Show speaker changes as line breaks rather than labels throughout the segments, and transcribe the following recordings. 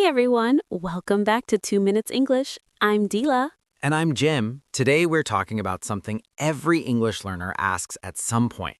everyone, welcome back to 2 Minutes English. I'm Dila.
And I'm Jim. Today we're talking about something every English learner asks at some point.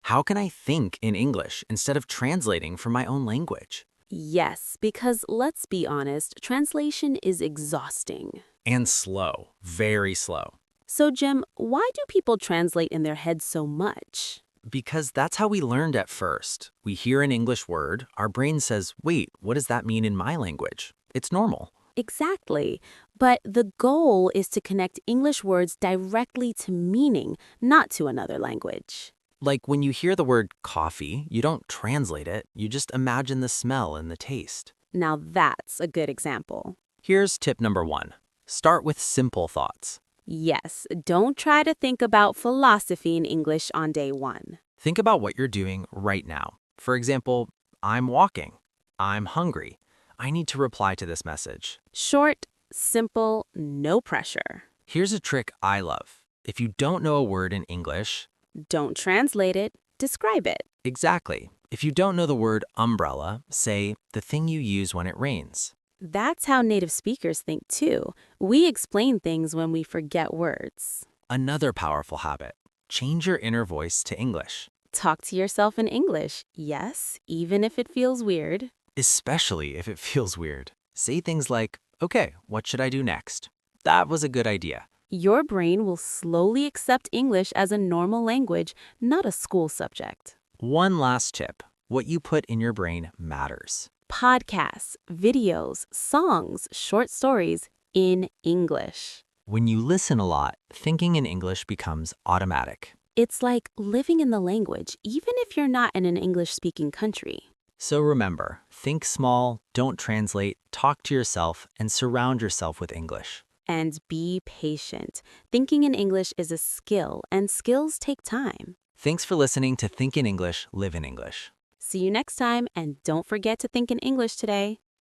How can I think in English instead of translating from my own language?
Yes, because let's be honest, translation is exhausting.
And slow, very slow.
So, Jim, why do people translate in their heads so much?
Because that's how we learned at first. We hear an English word, our brain says, wait, what does that mean in my language? It's normal.
Exactly. But the goal is to connect English words directly to meaning, not to another language.
Like when you hear the word coffee, you don't translate it, you just imagine the smell and the taste.
Now that's a good example.
Here's tip number 1. Start with simple thoughts.
Yes, don't try to think about philosophy in English on day 1.
Think about what you're doing right now. For example, I'm walking. I'm hungry. I need to reply to this message.
Short, simple, no pressure.
Here's a trick I love. If you don't know a word in English,
Don't translate it, describe it.
exactly. If you don't know the word umbrella, say the thing you use when it rains.
That's how native speakers think too. We explain things when we forget words.
Another powerful habit. Change your inner voice to English,
Talk to yourself in English, yes, even if it feels weird.
especially if it feels weird. Say things like, okay, what should I do next? That was a good idea.
Your brain will slowly accept English as a normal language, not a school subject.
One last tip. What you put in your brain matters.
Podcasts, videos, songs, short stories in English.
When you listen a lot, thinking in English becomes automatic.
It's like living in the language, even if you're not in an English-speaking country.
So remember, think small, don't translate, talk to yourself, and surround yourself with English.
And be patient. Thinking in English is a skill, and skills take time.
Thanks for listening to Think in English, Live in English.
See you next time, and don't forget to think in English today.